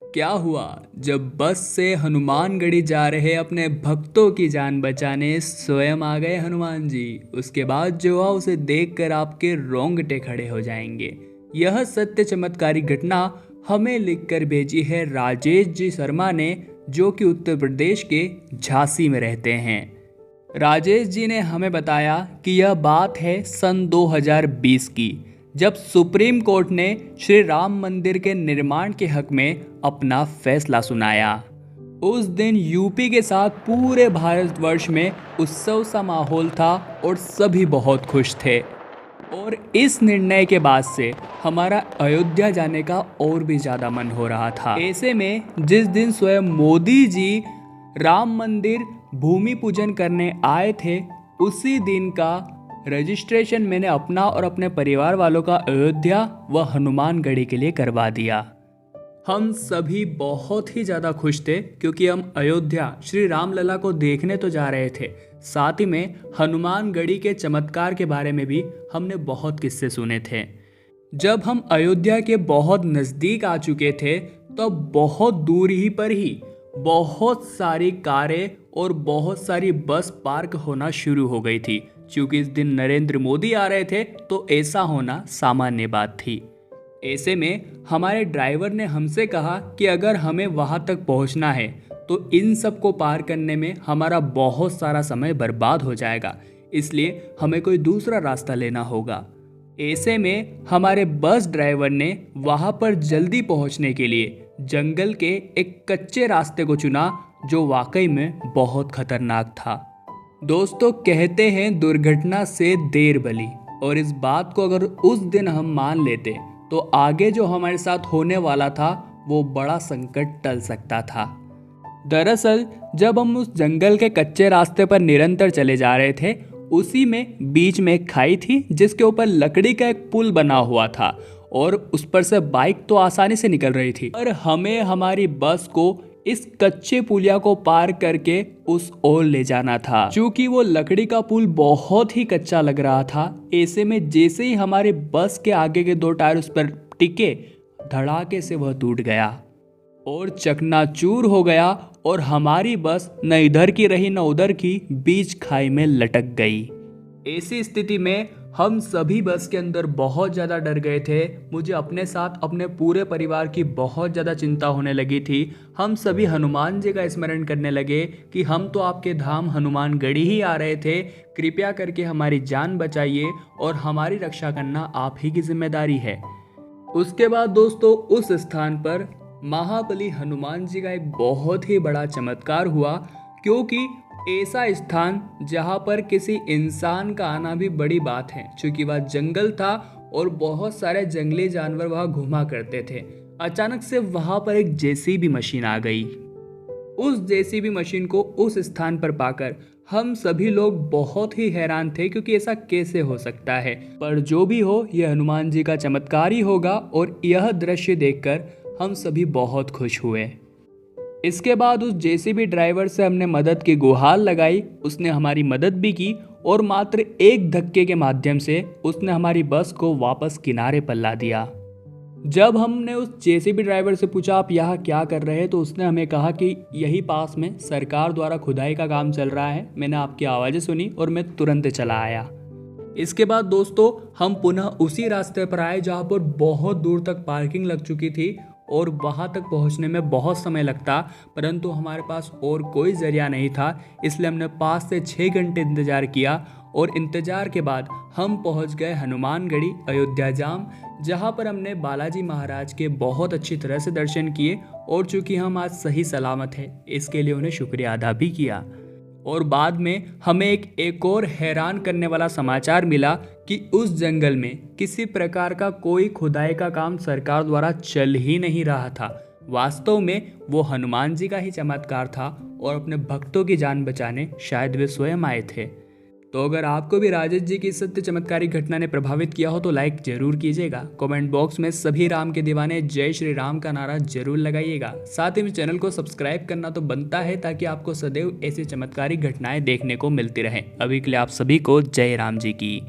क्या हुआ जब बस से हनुमानगढ़ी जा रहे अपने भक्तों की जान बचाने स्वयं आ गए हनुमान जी। उसके बाद जो हुआ उसे देखकर आपके रोंगटे खड़े हो जाएंगे। यह सत्य चमत्कारी घटना हमें लिखकर भेजी है राजेश जी शर्मा ने, जो कि उत्तर प्रदेश के झांसी में रहते हैं। राजेश जी ने हमें बताया कि यह बात है सन 2020 की, जब सुप्रीम कोर्ट ने श्री राम मंदिर के निर्माण के हक में अपना फैसला सुनाया। उस दिन यूपी के साथ पूरे भारतवर्ष में उत्सव सा माहौल था और सभी बहुत खुश थे। और इस निर्णय के बाद से हमारा अयोध्या जाने का और भी ज़्यादा मन हो रहा था। ऐसे में जिस दिन स्वयं मोदी जी राम मंदिर भूमि पूजन करने आए थे, उसी दिन का रजिस्ट्रेशन मैंने अपना और अपने परिवार वालों का अयोध्या व हनुमानगढ़ी के लिए करवा दिया। हम सभी बहुत ही ज़्यादा खुश थे क्योंकि हम अयोध्या श्री राम लला को देखने तो जा रहे थे, साथ ही में हनुमानगढ़ी के चमत्कार के बारे में भी हमने बहुत किस्से सुने थे। जब हम अयोध्या के बहुत नज़दीक आ चुके थे तो बहुत दूर ही पर ही बहुत सारी कारें और बहुत सारी बस पार्क होना शुरू हो गई थी। क्योंकि इस दिन नरेंद्र मोदी आ रहे थे तो ऐसा होना सामान्य बात थी। ऐसे में हमारे ड्राइवर ने हमसे कहा कि अगर हमें वहाँ तक पहुँचना है तो इन सब को पार करने में हमारा बहुत सारा समय बर्बाद हो जाएगा, इसलिए हमें कोई दूसरा रास्ता लेना होगा। ऐसे में हमारे बस ड्राइवर ने वहाँ पर जल्दी पहुँचने के लिए जंगल के एक कच्चे रास्ते को चुना, जो वाकई में बहुत खतरनाक था। दोस्तों, कहते हैं दुर्घटना से देर भली, और इस बात को अगर उस दिन हम मान लेते तो आगे जो हमारे साथ होने वाला था वो बड़ा संकट टल सकता था। दरअसल जब हम उस जंगल के कच्चे रास्ते पर निरंतर चले जा रहे थे, उसी में बीच में एक खाई थी जिसके ऊपर लकड़ी का एक पुल बना हुआ था और उस पर से बाइक तो आसानी से निकल रही थी, और हमें हमारी बस को इस कच्चे पुलिया को पार करके उस ओर ले जाना था। चूंकि वो लकड़ी का पुल बहुत ही कच्चा लग रहा था, ऐसे में जैसे ही हमारे बस के आगे के दो टायर उस पर टिके, धड़ाके से वह टूट गया और चकनाचूर हो गया और हमारी बस न इधर की रही न उधर की, बीच खाई में लटक गई। ऐसी स्थिति में हम सभी बस के अंदर बहुत ज़्यादा डर गए थे। मुझे अपने साथ अपने पूरे परिवार की बहुत ज़्यादा चिंता होने लगी थी। हम सभी हनुमान जी का स्मरण करने लगे कि हम तो आपके धाम हनुमानगढ़ी ही आ रहे थे, कृपया करके हमारी जान बचाइए और हमारी रक्षा करना आप ही की जिम्मेदारी है। उसके बाद दोस्तों, उस स्थान पर महाबली हनुमान जी का एक बहुत ही बड़ा चमत्कार हुआ, क्योंकि ऐसा स्थान जहाँ पर किसी इंसान का आना भी बड़ी बात है, क्योंकि वह जंगल था और बहुत सारे जंगली जानवर वहाँ घुमा करते थे। अचानक से वहाँ पर एक जेसीबी मशीन आ गई। उस जेसीबी मशीन को उस स्थान पर पाकर हम सभी लोग बहुत ही हैरान थे, क्योंकि ऐसा कैसे हो सकता है। पर जो भी हो, यह हनुमान जी का चमत्कार ही होगा और यह दृश्य देखकर हम सभी बहुत खुश हुए। इसके बाद उस जेसीबी ड्राइवर से हमने मदद की गुहार लगाई। उसने हमारी मदद भी की और मात्र एक धक्के के माध्यम से उसने हमारी बस को वापस किनारे पर ला दिया। जब हमने उस जेसीबी ड्राइवर से पूछा आप यहाँ क्या कर रहे हैं, तो उसने हमें कहा कि यही पास में सरकार द्वारा खुदाई का काम चल रहा है, मैंने आपकी आवाज़ें सुनी और मैं तुरंत चला आया। इसके बाद दोस्तों, हम पुनः उसी रास्ते पर आए जहाँ पर बहुत दूर तक पार्किंग लग चुकी थी और वहाँ तक पहुँचने में बहुत समय लगता, परंतु हमारे पास और कोई जरिया नहीं था, इसलिए हमने 5 से 6 घंटे इंतज़ार किया और इंतज़ार के बाद हम पहुँच गए हनुमानगढ़ी अयोध्या जाम, जहाँ पर हमने बालाजी महाराज के बहुत अच्छी तरह से दर्शन किए और चूँकि हम आज सही सलामत हैं, इसके लिए उन्हें शुक्रिया अदा भी किया। और बाद में हमें एक और हैरान करने वाला समाचार मिला कि उस जंगल में किसी प्रकार का कोई खुदाई का काम सरकार द्वारा चल ही नहीं रहा था। वास्तव में वो हनुमान जी का ही चमत्कार था और अपने भक्तों की जान बचाने शायद वे स्वयं आए थे। तो अगर आपको भी राजेश जी की सत्य चमत्कारी घटना ने प्रभावित किया हो तो लाइक जरूर कीजिएगा। कमेंट बॉक्स में सभी राम के दीवाने जय श्री राम का नारा जरूर लगाइएगा। साथ ही में चैनल को सब्सक्राइब करना तो बनता है, ताकि आपको सदैव ऐसी चमत्कारी घटनाएं देखने को मिलती रहें। अभी के लिए आप सभी को जय राम जी की।